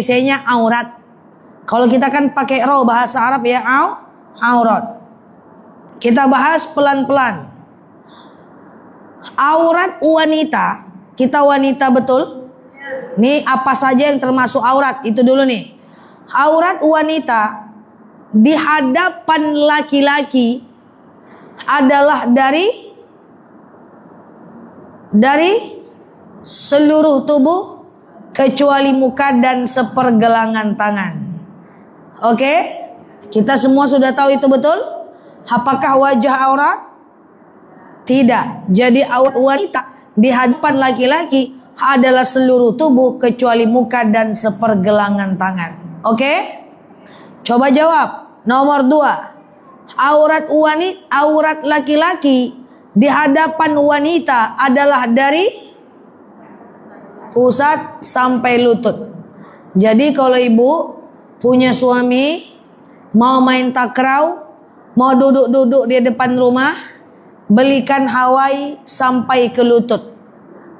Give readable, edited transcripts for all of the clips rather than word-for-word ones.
Indonesia aurat. Kalau kita kan pakai roh bahasa Arab ya, aurat. Kita bahas pelan-pelan. Aurat wanita, kita wanita betul? Nih apa saja yang termasuk aurat, itu dulu nih. Aurat wanita di hadapan laki-laki adalah dari seluruh tubuh kecuali muka dan sepergelangan tangan. Oke? Kita semua sudah tahu itu betul? Apakah wajah aurat? Tidak. Jadi aurat wanita di hadapan laki-laki adalah seluruh tubuh kecuali muka dan sepergelangan tangan. Oke? Coba jawab. Nomor 2. Aurat laki-laki di hadapan wanita adalah dari pusat sampai lutut. Jadi kalau ibu punya suami mau main takraw, mau duduk-duduk di depan rumah, belikan Hawaii sampai ke lutut.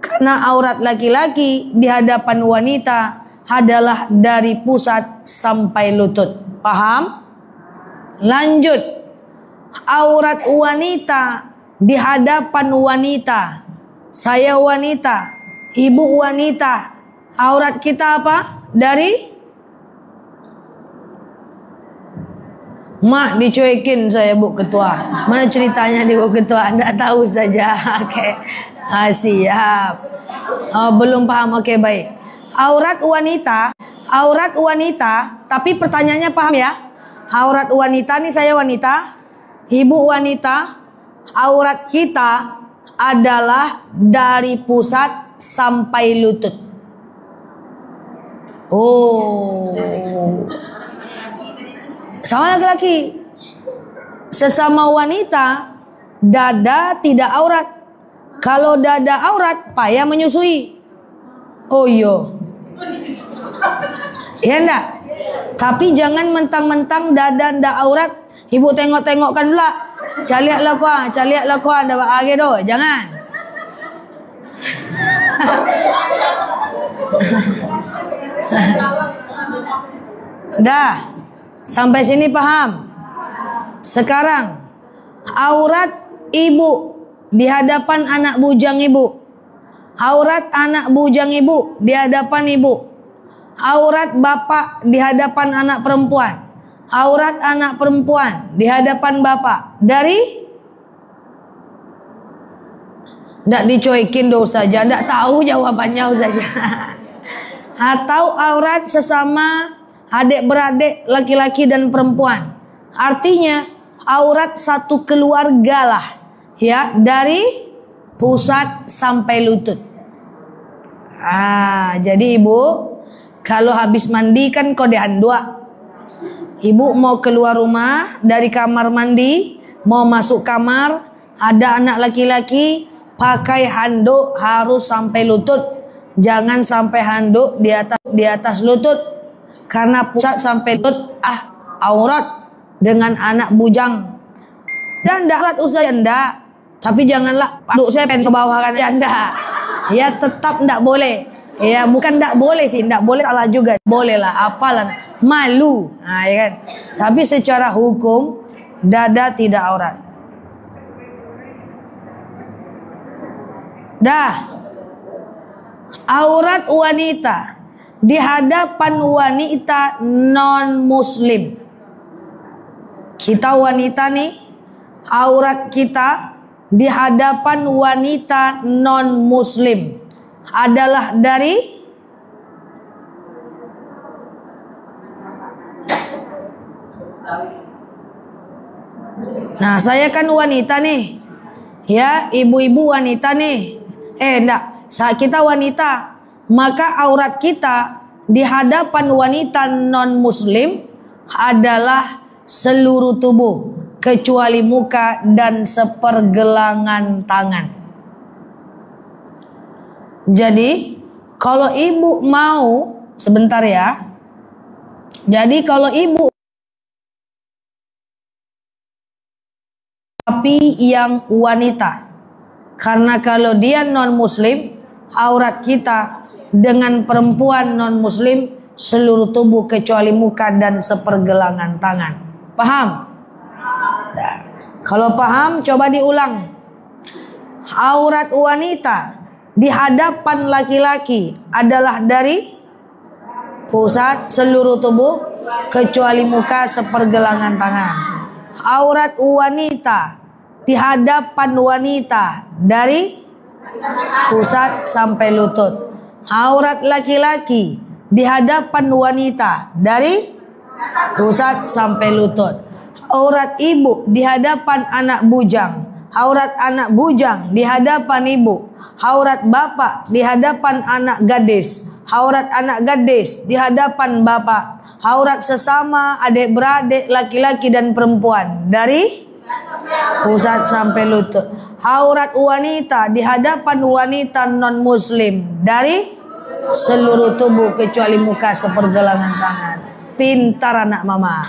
Karena aurat laki-laki di hadapan wanita adalah dari pusat sampai lutut. Paham? Lanjut. Aurat wanita di hadapan wanita. Saya wanita, ibu wanita. Aurat kita apa? Dari mak dicuekin saya Bu Ketua. Mana ceritanya di Bu Ketua? Anda tahu saja. Oke. Siap. Belum paham. Oke, baik. Aurat wanita, tapi pertanyaannya paham ya? Aurat wanita nih, saya wanita, ibu wanita, aurat kita adalah dari pusat sampai lutut. Oh. Sama laki-laki. Sesama wanita, dada tidak aurat. Kalau dada aurat, payah menyusui. Oh iya. Ya enggak? Tapi jangan mentang-mentang dada ndak aurat, ibu tengok-tengokkan pula. Caliaklah kuah, ndak age do. Jangan. Dah. Sampai sini paham? Sekarang aurat ibu di hadapan anak bujang ibu. Aurat anak bujang ibu di hadapan ibu. Aurat bapak di hadapan anak perempuan. Aurat anak perempuan di hadapan bapak. Dari ndak dicuekin do saja, ndak tahu jawabannya saja. Atau aurat sesama adik-beradik laki-laki dan perempuan. Artinya aurat satu keluarga lah, ya, dari pusat sampai lutut. Jadi ibu kalau habis mandi kan kodean dua. Ibu mau keluar rumah dari kamar mandi, mau masuk kamar, ada anak laki-laki, pakai handuk harus sampai lutut. Jangan sampai handuk di atas lutut. Karena pusat sampai lutut aurat dengan anak bujang. Dan ndak aurat usah ndak. Tapi janganlah handuk saya pengen ke bawah kan ya ndak. Ya tetap ndak boleh. Ya bukan ndak boleh sih, ndak boleh salah juga. Boleh lah, apalah, malu. Ya kan. Tapi secara hukum dada tidak aurat. Dah. Aurat wanita di hadapan wanita non muslim. Kita wanita nih, aurat kita di hadapan wanita non muslim adalah dari Nah, saya kan wanita nih. Ya, ibu-ibu wanita nih. Enggak, kita wanita. Maka aurat kita di hadapan wanita non muslim adalah seluruh tubuh kecuali muka dan sepergelangan tangan. Jadi kalau ibu mau, sebentar ya. Jadi kalau ibu tapi yang wanita, karena kalau dia non muslim, aurat kita dengan perempuan non muslim seluruh tubuh kecuali muka dan sepergelangan tangan. Paham? Nah, kalau paham coba diulang. Aurat wanita di hadapan laki-laki adalah dari pusat seluruh tubuh kecuali muka sepergelangan tangan. Aurat wanita di hadapan wanita dari pusat sampai lutut. Aurat laki-laki di hadapan wanita dari pusat sampai lutut. Aurat ibu di hadapan anak bujang. Aurat anak bujang di hadapan ibu. Aurat bapak di hadapan anak gadis. Aurat anak gadis di hadapan bapak. Aurat sesama adik-beradik laki-laki dan perempuan dari pusat sampai lutut. Aurat wanita di hadapan wanita non muslim dari seluruh tubuh kecuali muka sepergelangan tangan. Pintar anak mama.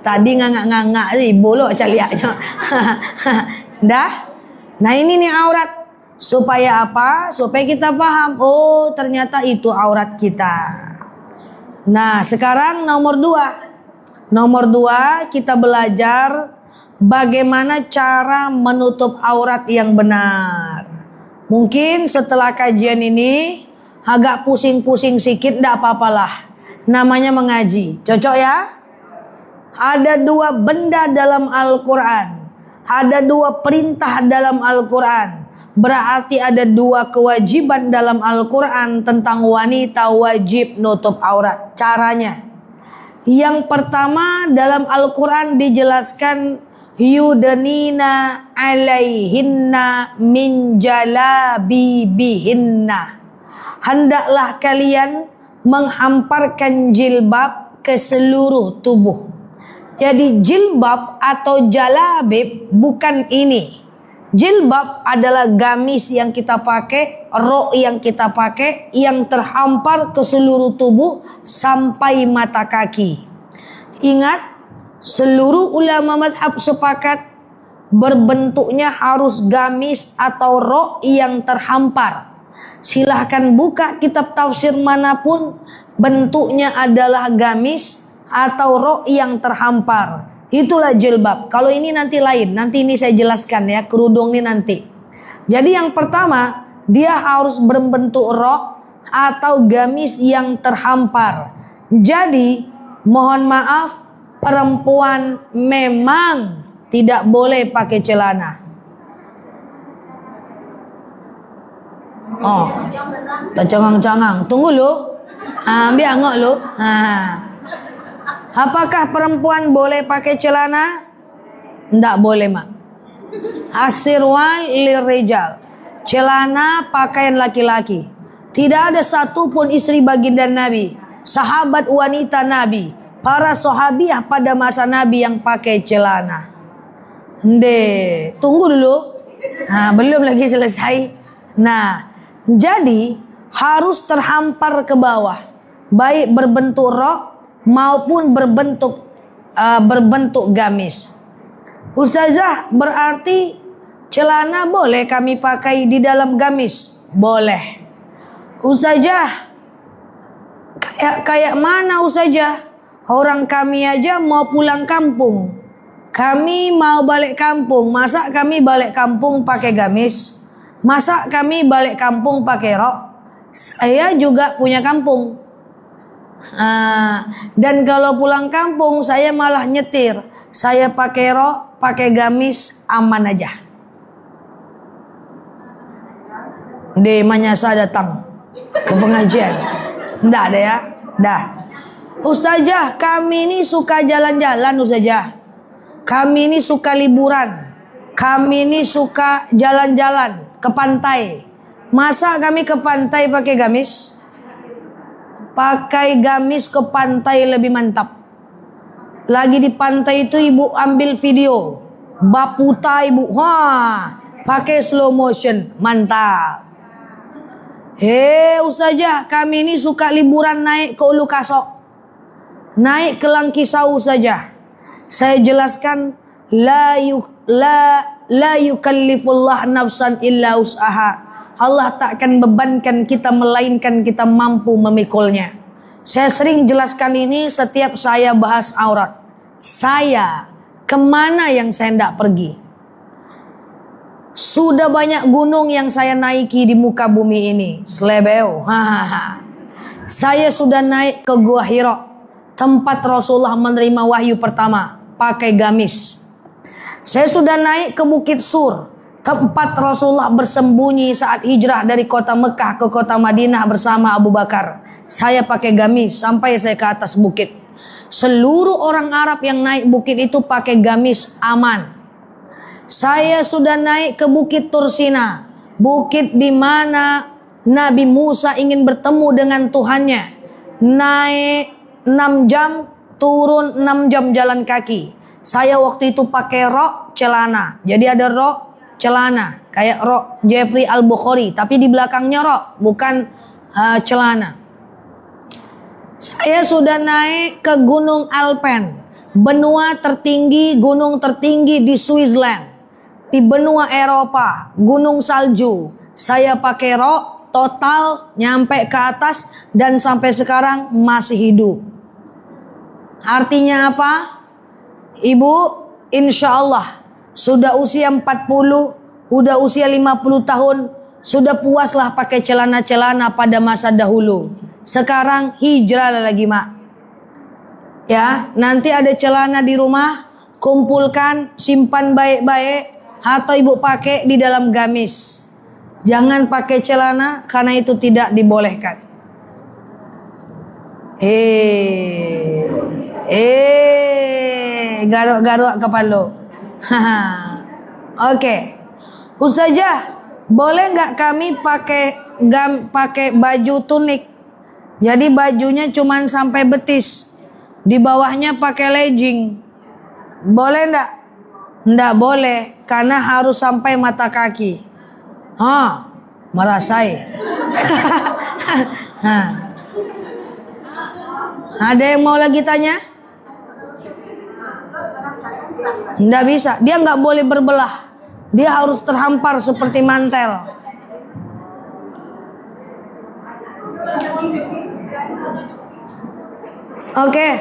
Tadi ngangak-ngangak bolok caliaknya. Dah. Nah ini nih aurat. Supaya apa? Supaya kita paham. Oh ternyata itu aurat kita. Nah sekarang nomor 2. Nomor 2 kita belajar bagaimana cara menutup aurat yang benar. Mungkin setelah kajian ini agak pusing-pusing sedikit, tidak apa-apalah. Namanya mengaji. Cocok ya? Ada 2 benda dalam Al-Quran. Ada 2 perintah dalam Al-Quran. Berarti ada 2 kewajiban dalam Al-Quran tentang wanita wajib nutup aurat. Caranya. Yang pertama dalam Al-Quran dijelaskan yudnina alaihinna min jalabibihinna. Hendaklah kalian menghamparkan jilbab ke seluruh tubuh. Jadi jilbab atau jalabib bukan ini. Jilbab adalah gamis yang kita pakai, rok yang kita pakai, yang terhampar ke seluruh tubuh sampai mata kaki. Ingat, seluruh ulama madhab sepakat berbentuknya harus gamis atau rok yang terhampar. Silahkan buka kitab tafsir manapun, bentuknya adalah gamis atau rok yang terhampar. Itulah jilbab. Kalau ini nanti lain. Nanti ini saya jelaskan ya. Kerudung ini nanti. Jadi yang pertama, dia harus berbentuk rok atau gamis yang terhampar. Jadi mohon maaf, perempuan memang tidak boleh pakai celana. Oh, tercengang-cengang. Tunggu lu. Biar ngok lu. Apakah perempuan boleh pakai celana? Tidak boleh, mak. Asirwal lirijal. Celana pakaian laki-laki. Tidak ada satupun istri baginda Nabi, sahabat wanita Nabi, para sahabiah pada masa Nabi yang pakai celana. Tunggu dulu. Belum lagi selesai. Nah, jadi harus terhampar ke bawah, baik berbentuk rok maupun berbentuk gamis. Ustazah, berarti celana boleh kami pakai di dalam gamis? Boleh. Ustazah, kayak mana Ustazah? Orang kami aja mau pulang kampung. Kami mau balik kampung. Masa kami balik kampung pakai gamis? Masa kami balik kampung pakai rok? Saya juga punya kampung. Dan kalau pulang kampung saya malah nyetir. Saya pakai rok, pakai gamis, aman aja. Manyasa datang ke pengajian. Nggak ada ya? Dah. Ustazah, kami ini suka jalan-jalan Ustazah. Kami ini suka liburan. Kami ini suka jalan-jalan ke pantai. Masa kami ke pantai pakai gamis? Pakai gamis ke pantai lebih mantap. Lagi di pantai itu ibu ambil video. Baputa ibu. Pakai slow motion. Mantap. Ustazah, kami ini suka liburan naik ke Ulu Kasok. Naik ke Langkisau saja. Saya jelaskan. La yukallifullah nafsan illa usaha. Allah tak akan bebankan kita melainkan kita mampu memikulnya. Saya sering jelaskan ini setiap saya bahas aurat. Saya kemana yang saya tidak pergi? Sudah banyak gunung yang saya naiki di muka bumi ini. Slebeo. Saya sudah naik ke Gua Hira, tempat Rasulullah menerima wahyu pertama, pakai gamis. Saya sudah naik ke Bukit Sur, tempat Rasulullah bersembunyi saat hijrah dari kota Mekah ke kota Madinah bersama Abu Bakar. Saya pakai gamis sampai saya ke atas bukit. Seluruh orang Arab yang naik bukit itu pakai gamis, aman. Saya sudah naik ke Bukit Tursina, bukit di mana Nabi Musa ingin bertemu dengan Tuhannya. Naik 6 jam, turun 6 jam jalan kaki. Saya waktu itu pakai rok celana. Jadi ada rok celana, kayak rok Jeffrey Al-Bukhari, tapi di belakangnya rok, bukan celana. Saya sudah naik ke Gunung Alpen, benua tertinggi, gunung tertinggi di Switzerland, di benua Eropa, gunung salju. Saya pakai rok total nyampe ke atas dan sampai sekarang masih hidup. Artinya apa? Ibu, insya Allah sudah usia 40, udah usia 50 tahun, sudah puaslah pakai celana-celana pada masa dahulu. Sekarang hijrah lagi, mak. Ya, nanti ada celana di rumah, kumpulkan, simpan baik-baik, atau ibu pakai di dalam gamis. Jangan pakai celana karena itu tidak dibolehkan. Garuk-garuk kepala. Oke. Ustazah, boleh nggak kami pakai baju tunik? Jadi bajunya cuman sampai betis, di bawahnya pakai legging. Boleh ndak? Ndak boleh, karena harus sampai mata kaki. Merasai. Ada yang mau lagi tanya? Ndak bisa, dia nggak boleh berbelah. Dia harus terhampar seperti mantel. Oke.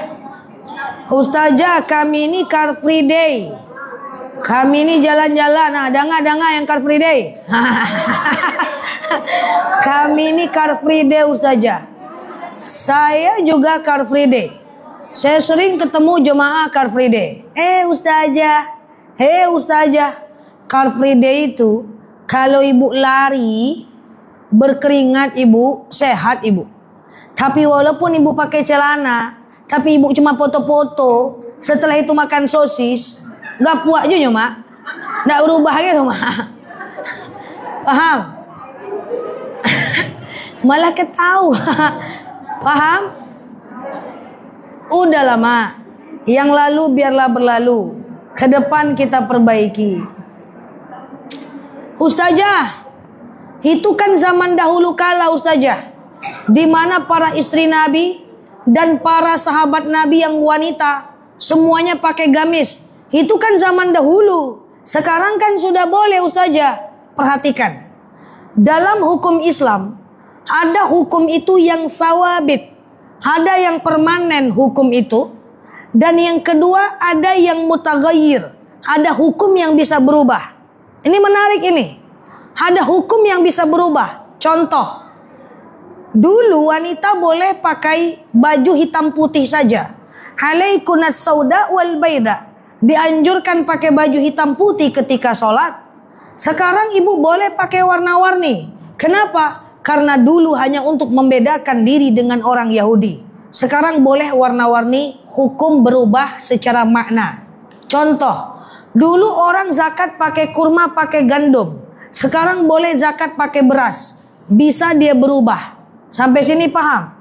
Ustazah, kami ini Car Free Day. Kami ini jalan-jalan. Nah, ada nggak yang Car Free Day? Kami ini Car Free Day, Ustazah. Saya juga Car Free Day. Saya sering ketemu jemaah Car Free Day. Ustazah, Car Free Day itu kalau ibu lari berkeringat, ibu sehat, ibu. Tapi walaupun ibu pakai celana, tapi ibu cuma foto-foto, setelah itu makan sosis, nggak puas juga, mak. Nggak berubah gitu, mak. Paham? Malah ketawa. Paham? Udah lama. Yang lalu biarlah berlalu. Ke depan kita perbaiki. Ustazah, itu kan zaman dahulu kala, Ustazah, di mana para istri Nabi dan para sahabat Nabi yang wanita semuanya pakai gamis. Itu kan zaman dahulu. Sekarang kan sudah boleh, Ustazah. Perhatikan. Dalam hukum Islam ada hukum itu yang sawabit, ada yang permanen hukum itu, dan yang kedua ada yang mutaghayyir, ada hukum yang bisa berubah. Ini menarik ini. Ada hukum yang bisa berubah. Contoh, dulu wanita boleh pakai baju hitam putih saja. Alaikunas sauda wal baida. Dianjurkan pakai baju hitam putih ketika sholat. Sekarang ibu boleh pakai warna-warni. Kenapa? Karena dulu hanya untuk membedakan diri dengan orang Yahudi. Sekarang boleh warna-warni, hukum berubah secara makna. Contoh, dulu orang zakat pakai kurma, pakai gandum. Sekarang boleh zakat pakai beras. Bisa dia berubah. Sampai sini paham?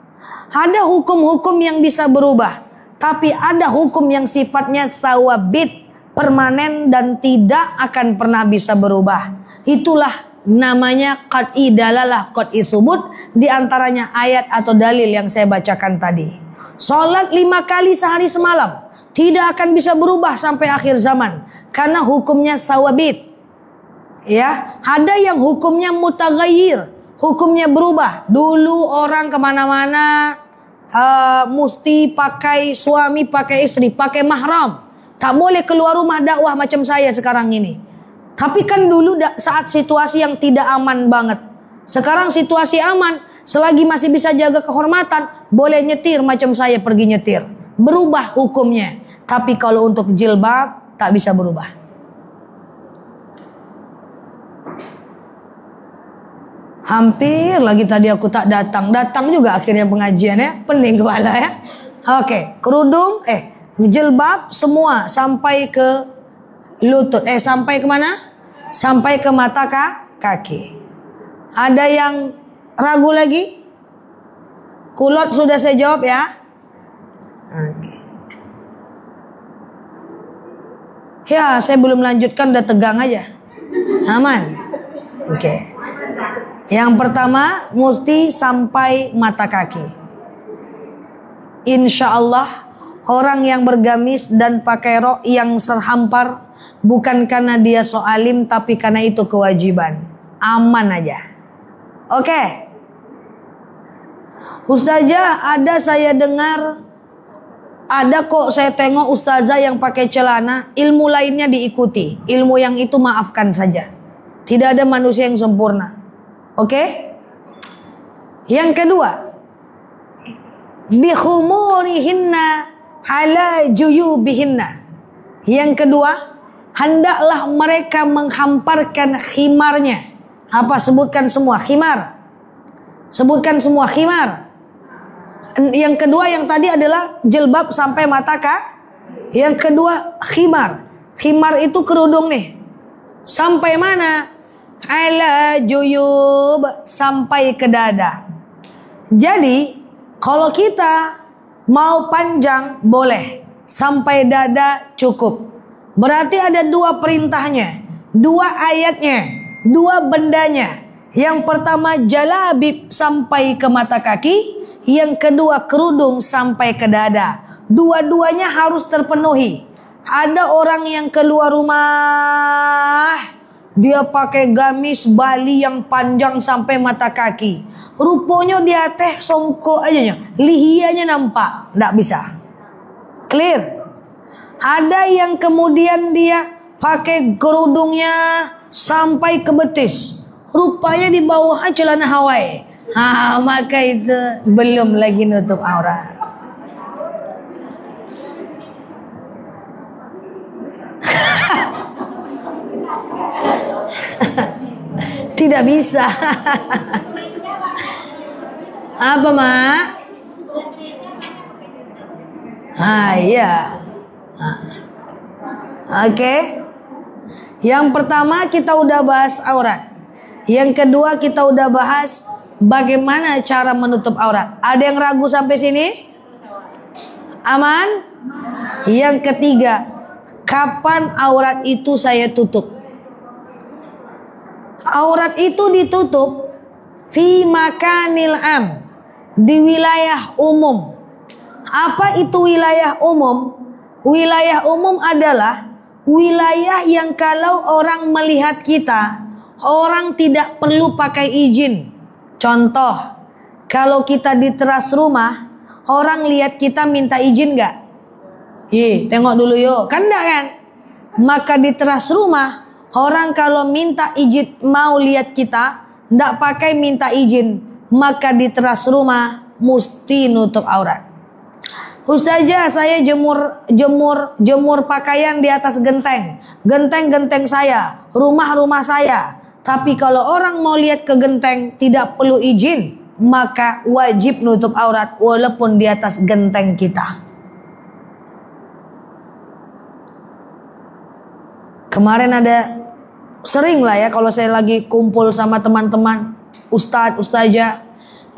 Ada hukum-hukum yang bisa berubah. Tapi ada hukum yang sifatnya thawabit, permanen dan tidak akan pernah bisa berubah. Itulah namanya qat'i dalalah, qat'i subut. Di antaranya ayat atau dalil yang saya bacakan tadi. Salat 5 kali sehari semalam tidak akan bisa berubah sampai akhir zaman. Karena hukumnya thawabit. Ya, ada yang hukumnya mutaghayyir, hukumnya berubah. Dulu orang kemana-mana mesti pakai suami, pakai istri, pakai mahram. Tak boleh keluar rumah dakwah macam saya sekarang ini. Tapi kan dulu saat situasi yang tidak aman banget. Sekarang situasi aman, selagi masih bisa jaga kehormatan, boleh nyetir macam saya pergi nyetir. Berubah hukumnya. Tapi kalau untuk jilbab, tak bisa berubah. Hampir lagi tadi aku tak datang. Datang juga akhirnya pengajian ya. Pening kepala ya. Oke, kerudung, jilbab semua sampai ke lutut. Sampai ke mana? Sampai ke mata kaki. Ada yang ragu lagi? Kulot sudah saya jawab ya. Oke. Ya, saya belum lanjutkan, udah tegang aja. Aman. Oke. Yang pertama, mesti sampai mata kaki. Insya Allah, orang yang bergamis dan pakai rok yang serhampar, bukan karena dia so alim, tapi karena itu kewajiban. Aman aja. Oke. Ustazah, ada saya dengar, ada kok saya tengok ustazah yang pakai celana, ilmu lainnya diikuti. Ilmu yang itu maafkan saja. Tidak ada manusia yang sempurna. Oke? Yang kedua, bikhumurihinna ala juyubihinna. Yang kedua, hendaklah mereka menghamparkan khimarnya. Apa? Sebutkan semua khimar. Sebutkan semua khimar. Yang kedua, yang tadi adalah jilbab sampai mata kah? Yang kedua, khimar. Khimar itu kerudung nih. Sampai mana? Ala juyub, sampai ke dada. Jadi kalau kita mau panjang boleh, sampai dada cukup. Berarti ada dua perintahnya, dua ayatnya, dua bendanya. Yang pertama jalabib sampai ke mata kaki, yang kedua kerudung sampai ke dada. Dua-duanya harus terpenuhi. Ada orang yang keluar rumah, dia pakai gamis Bali yang panjang sampai mata kaki. Rupanya dia teh songkok aja, lihianya nampak. Nggak bisa. Clear? Ada yang kemudian dia pakai kerudungnya sampai ke betis. Rupanya di bawah celana Hawaii. Maka itu belum lagi nutup aurat. Tidak bisa. Apa, Mak? Iya. Oke. Yang pertama kita udah bahas aurat. Yang kedua kita udah bahas bagaimana cara menutup aurat. Ada yang ragu sampai sini? Aman? Yang ketiga, kapan aurat itu saya tutup? Aurat itu ditutup fi makanil am, di wilayah umum. Apa itu wilayah umum? Wilayah umum adalah wilayah yang kalau orang melihat kita, orang tidak perlu pakai izin. Contoh, kalau kita di teras rumah, orang lihat kita minta izin gak? Tengok dulu yuk, kan enggak kan? Maka di teras rumah, orang kalau minta izin mau lihat kita, ndak pakai minta izin, maka di teras rumah mesti nutup aurat. Ustazah, saya jemur pakaian di atas genteng saya, rumah saya. Tapi kalau orang mau lihat ke genteng tidak perlu izin, maka wajib nutup aurat walaupun di atas genteng kita. Kemarin ada, sering lah ya kalau saya lagi kumpul sama teman-teman ustazah,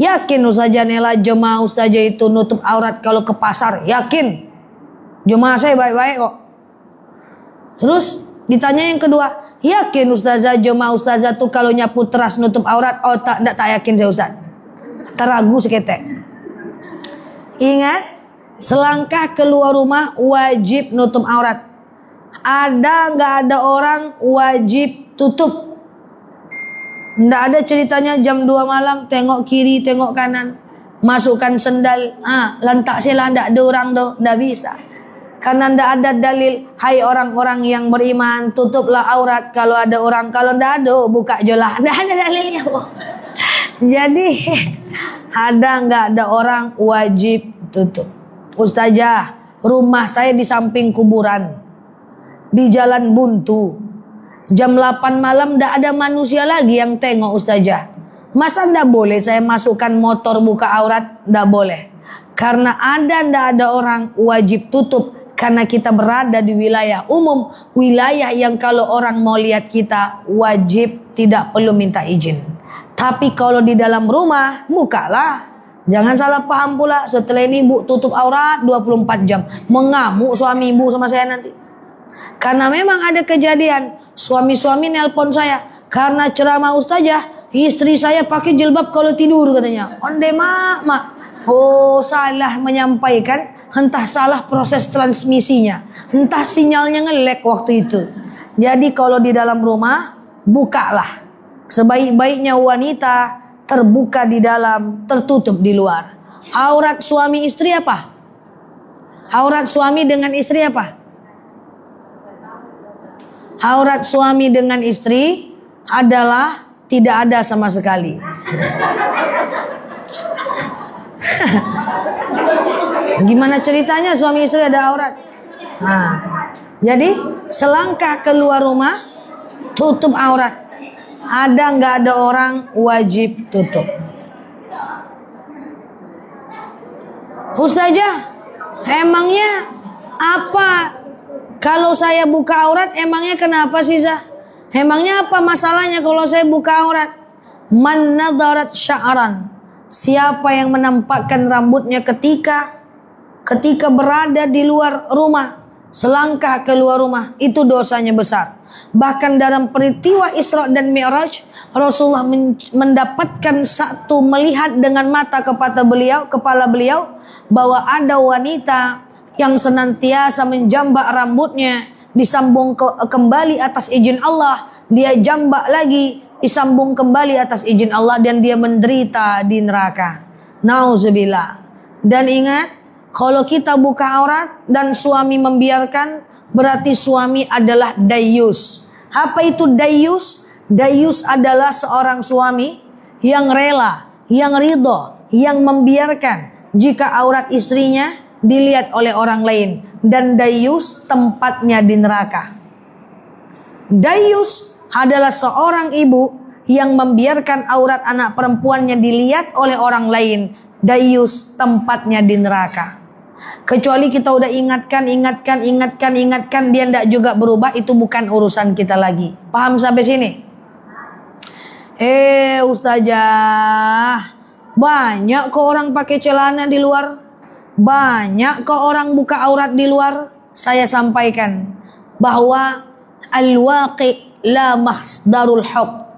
yakin ustazah Nela jemaah ustazah itu nutup aurat kalau ke pasar, yakin jemaah saya baik-baik kok. Terus ditanya yang kedua, yakin ustazah jemaah ustazah tuh kalau nyapu teras nutup aurat? Oh tak yakin saya ustaz, teragu seketek. Ingat, selangkah keluar rumah wajib nutup aurat. Ada nggak ada orang wajib tutup? Nggak ada ceritanya jam 2 malam tengok kiri tengok kanan. masukkan sendal, lantak sila, ndak ada orang doh, ndak bisa. Karena ndak ada dalil. Hai orang-orang yang beriman, tutuplah aurat kalau ada orang, kalau ndak ada buka jelah. Ndak ada dalilnya. Jadi ada nggak ada orang wajib tutup. Ustazah, rumah saya di samping kuburan, di jalan buntu. Jam 8 malam ndak ada manusia lagi yang tengok ustazah. Masa ndak boleh saya masukkan motor buka aurat? Ndak boleh. Karena ndak ada orang wajib tutup. Karena kita berada di wilayah umum, wilayah yang kalau orang mau lihat kita wajib tidak perlu minta izin. Tapi kalau di dalam rumah, bukalah. Jangan salah paham pula, setelah ini bu tutup aurat 24 jam. Mengamuk suami ibu sama saya nanti. Karena memang ada kejadian, suami-suami nelpon saya. Karena ceramah ustazah, istri saya pakai jilbab kalau tidur katanya. Onde mak. Oh, salah menyampaikan. Entah salah proses transmisinya, entah sinyalnya ngelek waktu itu. Jadi kalau di dalam rumah, bukalah. Sebaik-baiknya wanita terbuka di dalam, tertutup di luar. Aurat suami istri apa? Aurat suami dengan istri apa? Aurat suami dengan istri adalah tidak ada sama sekali. Gimana ceritanya suami istri ada aurat? Jadi selangkah keluar rumah tutup aurat. Ada nggak ada orang wajib tutup. Ustazah, emangnya apa kalau saya buka aurat? Emangnya kenapa sih Zah? Emangnya apa masalahnya kalau saya buka aurat? Man nadarat sya'ran. Siapa yang menampakkan rambutnya ketika berada di luar rumah, selangkah keluar rumah, itu dosanya besar. Bahkan dalam peristiwa Isra dan Mi'raj, Rasulullah mendapatkan satu melihat dengan mata kepala beliau bahwa ada wanita yang senantiasa menjambak rambutnya, disambung kembali atas izin Allah, dia jambak lagi, disambung kembali atas izin Allah, dan dia menderita di neraka. Nauzubillah. Dan ingat, kalau kita buka aurat dan suami membiarkan, berarti suami adalah dayus. Apa itu dayus? Dayus adalah seorang suami yang rela, yang ridho, yang membiarkan jika aurat istrinya dilihat oleh orang lain. Dan dayus tempatnya di neraka. Dayus adalah seorang ibu yang membiarkan aurat anak perempuannya dilihat oleh orang lain. Dayus tempatnya di neraka. Kecuali kita udah ingatkan, dia tidak juga berubah, itu bukan urusan kita lagi. Paham sampai sini? Ustazah, banyak kok orang pakai celana di luar, banyak kok orang buka aurat di luar. Saya sampaikan bahwa al-waqi la masdarul hukm.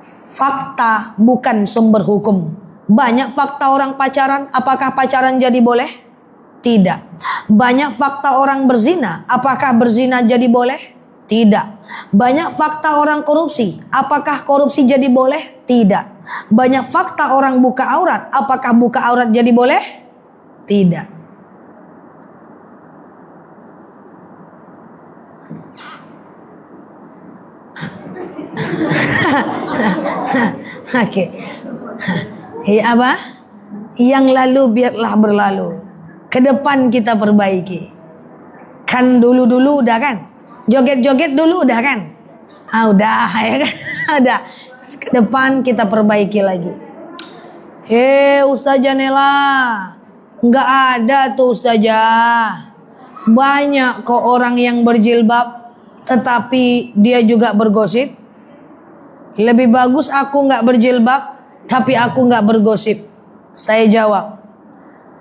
Fakta bukan sumber hukum. Banyak fakta orang pacaran, apakah pacaran jadi boleh? Tidak. Banyak fakta orang berzina, apakah berzina jadi boleh? Tidak. Banyak fakta orang korupsi, apakah korupsi jadi boleh? Tidak. Banyak fakta orang buka aurat, apakah buka aurat jadi boleh? Tidak. Oke. Apa? Yang lalu biarlah berlalu. Ke depan kita perbaiki. Kan dulu udah kan? Joget-joget dulu udah kan? Udah ya kan? Udah. Ke depan kita perbaiki lagi. Ustazah Nela, nggak ada tuh ustazah. Banyak kok orang yang berjilbab tetapi dia juga bergosip. Lebih bagus aku nggak berjilbab tapi aku nggak bergosip. Saya jawab,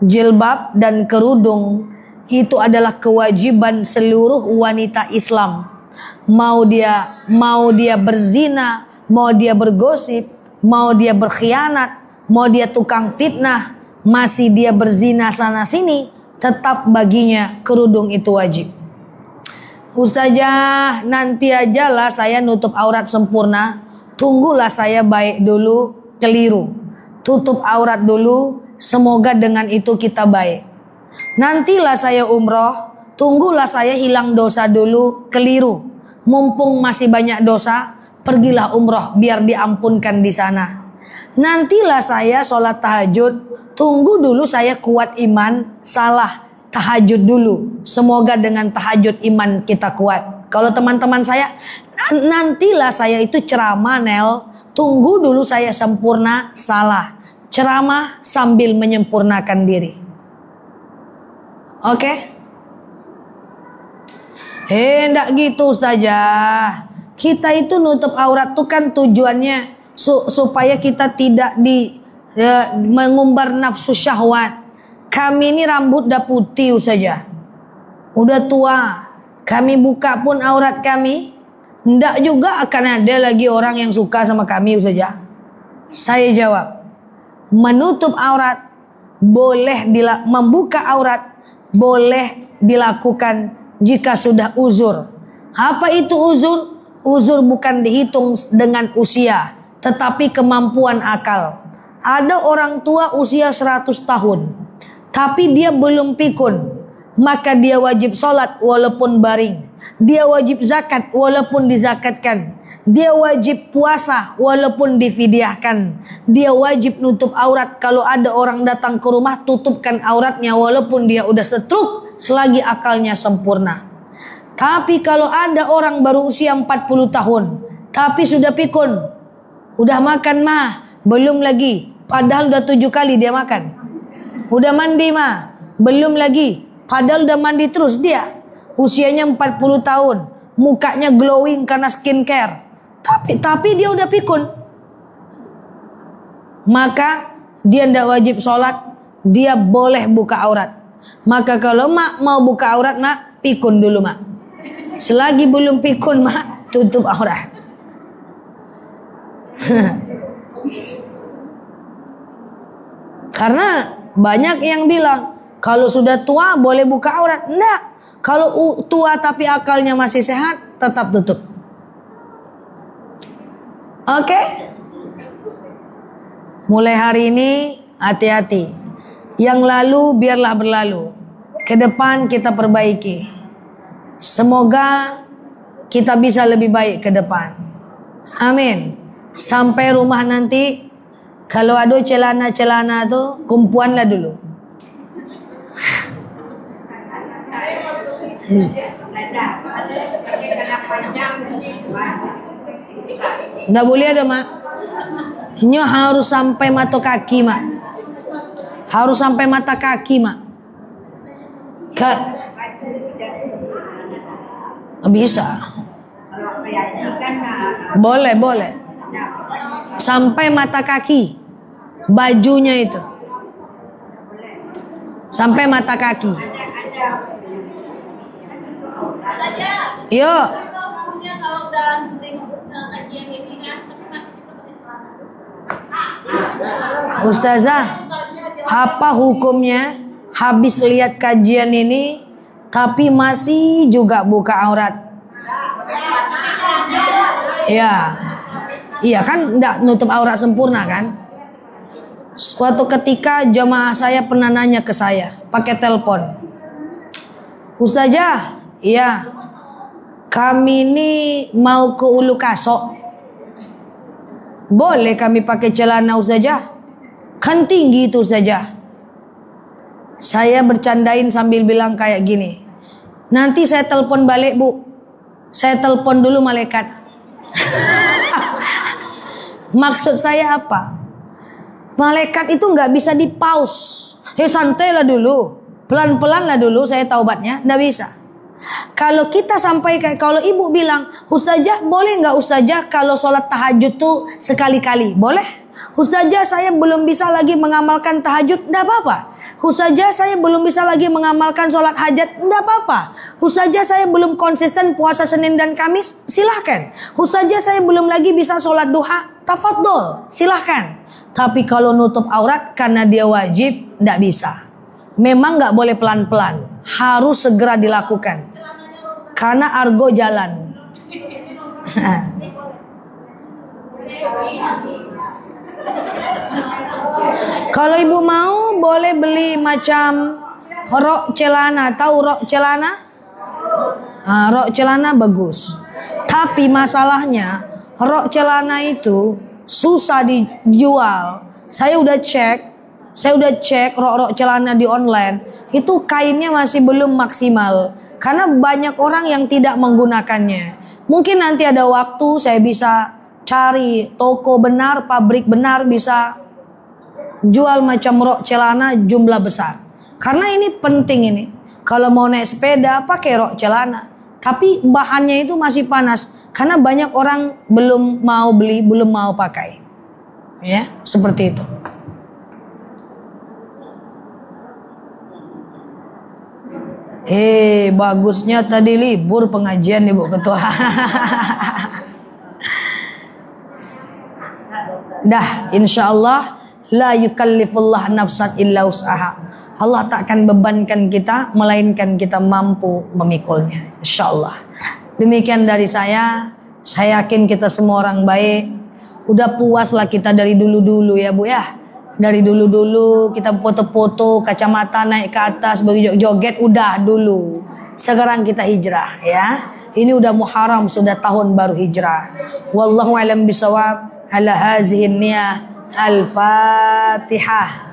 jilbab dan kerudung itu adalah kewajiban seluruh wanita Islam. Mau dia berzina, mau dia bergosip, mau dia berkhianat, mau dia tukang fitnah, masih dia berzina sana sini, tetap baginya kerudung itu wajib. Ustazah, nanti aja lah saya nutup aurat sempurna. Tunggulah saya baik dulu, keliru. Tutup aurat dulu, Semoga dengan itu kita baik. Nantilah saya umroh, tunggulah saya hilang dosa dulu, keliru. Mumpung masih banyak dosa, pergilah umroh biar diampunkan di sana. Nantilah saya sholat tahajud, tunggu dulu saya kuat iman, salah tahajud dulu. Semoga dengan tahajud iman kita kuat. Kalau teman-teman saya, nantilah saya itu ceramah Nel, tunggu dulu saya sempurna, salah. Ceramah sambil menyempurnakan diri. Oke? Hendak gitu Ustazah. Kita itu nutup aurat tuh kan tujuannya supaya kita tidak mengumbar nafsu syahwat. Kami ini rambut udah putih Ustazah, udah tua. Kami buka pun aurat kami, ndak juga akan ada lagi orang yang suka sama kami Ustazah. Saya jawab, menutup aurat boleh, membuka aurat boleh dilakukan jika sudah uzur. Apa itu uzur? Uzur bukan dihitung dengan usia, tetapi kemampuan akal. Ada orang tua usia 100 tahun, tapi dia belum pikun, maka dia wajib sholat walaupun baring. Dia wajib zakat walaupun dizakatkan. Dia wajib puasa walaupun difidyahkan. Dia wajib nutup aurat. Kalau ada orang datang ke rumah, tutupkan auratnya walaupun dia udah setruk, selagi akalnya sempurna. Tapi kalau ada orang baru usia 40 tahun, tapi sudah pikun, udah makan mah, belum lagi. Padahal udah 7 kali dia makan. Udah mandi mah, belum lagi. Padahal udah mandi terus dia. Usianya 40 tahun, mukanya glowing karena skincare. Tapi dia udah pikun. Maka dia tidak wajib sholat, dia boleh buka aurat. Maka kalau mak mau buka aurat, mak pikun dulu mak. Selagi belum pikun, mak tutup aurat. Karena banyak yang bilang kalau sudah tua boleh buka aurat. Enggak. Kalau tua tapi akalnya masih sehat, tetap tutup. Oke? Mulai hari ini hati-hati. Yang lalu biarlah berlalu. Ke depan kita perbaiki. Semoga kita bisa lebih baik ke depan. Amin. Sampai rumah nanti, kalau ada celana-celana tuh, kumpuanlah dulu. Nggak boleh ada mak. Ini harus sampai mata kaki mak. Harus sampai mata kaki mak. Bisa. Boleh. Sampai mata kaki. Bajunya itu. Sampai mata kaki. Yuk. Ustazah, apa hukumnya habis lihat kajian ini tapi masih juga buka aurat? Iya kan enggak nutup aurat sempurna kan? Suatu ketika jamaah saya pernah nanya ke saya pakai telepon, Ustazah, iya, kami ini mau ke Ulu Kasok. Boleh kami pakai celana Ustazah? Kan tinggi itu Ustazah. Saya bercandain sambil bilang kayak gini, nanti saya telepon balik bu. Saya telepon dulu malaikat. Maksud saya apa? Malaikat itu nggak bisa di pause. Santailah dulu, pelan-pelan lah dulu saya taubatnya. Nggak bisa. Kalau kita sampaikan, kalau ibu bilang, Ustazah boleh nggak Ustazah kalau sholat tahajud tuh sekali-kali? Boleh. Ustazah saya belum bisa lagi mengamalkan tahajud, nggak apa-apa. Ustazah saya belum bisa lagi mengamalkan sholat hajat, nggak apa-apa. Ustazah saya belum konsisten puasa Senin dan Kamis, silahkan. Ustazah saya belum lagi bisa sholat duha, tafadhol, silahkan. Tapi kalau nutup aurat karena dia wajib, nggak bisa. Memang nggak boleh pelan-pelan, harus segera dilakukan. Karena argo jalan. Kalau ibu mau boleh beli macam rok celana. Tahu rok celana? Rok celana bagus. Tapi masalahnya rok celana itu susah dijual. Saya udah cek rok-rok celana di online. Itu kainnya masih belum maksimal. Karena banyak orang yang tidak menggunakannya. Mungkin nanti ada waktu saya bisa cari toko benar, pabrik benar bisa jual macam rok celana jumlah besar. Karena ini penting ini. Kalau mau naik sepeda pakai rok celana. Tapi bahannya itu masih panas. Karena banyak orang belum mau beli, belum mau pakai. Ya, seperti itu. Bagusnya tadi libur pengajian Ibu Ketua. Dah, insya Allah la yukallifullah nafsan illa usaha. Allah tak akan bebankan kita melainkan kita mampu memikulnya. Insya Allah. Demikian dari saya yakin kita semua orang baik. Udah puaslah kita dari dulu-dulu ya Bu ya. Dari dulu-dulu kita foto-foto, kacamata naik ke atas, bagi joget udah dulu. Sekarang kita hijrah ya. Ini udah Muharram, sudah tahun baru hijrah. Wallahu a'lam bishawab. Ala hazihi niyah. Al-Fatihah.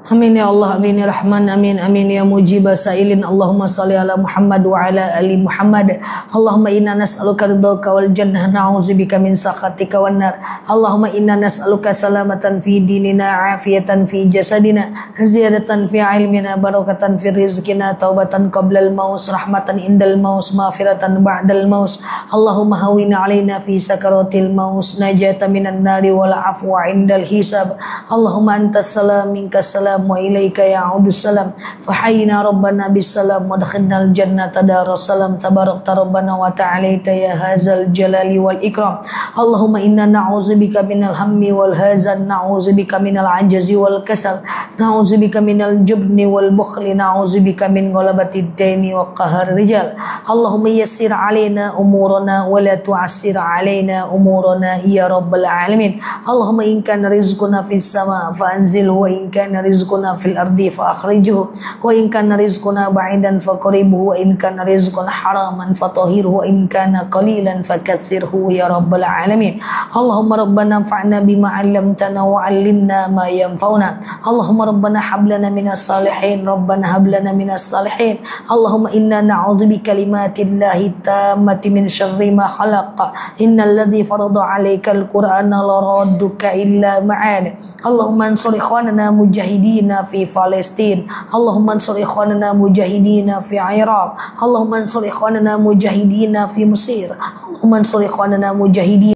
Amin ya Allah, amin ya Rahman, amin amin ya mujibah sailin. Allahumma salli ala Muhammad wa ala ali Muhammad. Allahumma inna nas'aluka ridhaka wal jannah, na'udzubika min sakhatika wan nar. Allahumma inna nas'aluka salamatan fi dinina, afiyatan fi jasadina, ziyadatan fi ilmina, barakatan fi rizqina, taubatan qabla al-maut, rahmatan indal maut, maghfiratan ba'dal maut. Allahumma hawwina alaina fi sakaratil maut, najatan minan nari wal afwa indal hisab. Allahumma antas salam minkas salam wa ilaika ya'udus salam. Fahayyina rabbana bisalam wa dakhalnal jannata daras salam. Tabarakta rabbana wa ta'alaita ya hazal jalali wal ikram. Allahumma inna na'udzubika minal hammi wal hazan, na'udzubika minal ajazi wal kasal, na'udzubika minal jubni wal bukhli, na'udzubika min ghalabatid daini wa qahar rijal. Allahumma yassir alaina umurana wa la tu'assir alaina umurana ya rabbal alamin. Allahumma in kana rizquna fis sama fa anzilhu wa in kana rizquna fil ardi fa akhrijhu wa in kana rizquna ba'idan fa qaribhu wa in kana rizquna haraman fa tahhirhu wa in kana qalilan fa kaththirhu ya rabbal alamin. Allahumma rabbana anfa'na bima 'allamtana wa 'allimna ma yanfa'una. Allahumma rabbana hab lana minas salihin, rabbana hab lana minas salihin. Allahumma inna na'udzu bi kalimatillahi tammati min syarri ma khalaq. Innal ladzi farada 'alaikal qur'ana la radduka illa ma'ad. Allahumma ansur ikhwanana mujahidina fi Palestin. Allahumma ansur ikhwanana mujahidina fi Iraq. Allahumma ansur ikhwanana mujahidina fi Mesir. Allahumma ansur ikhwanana mujahidina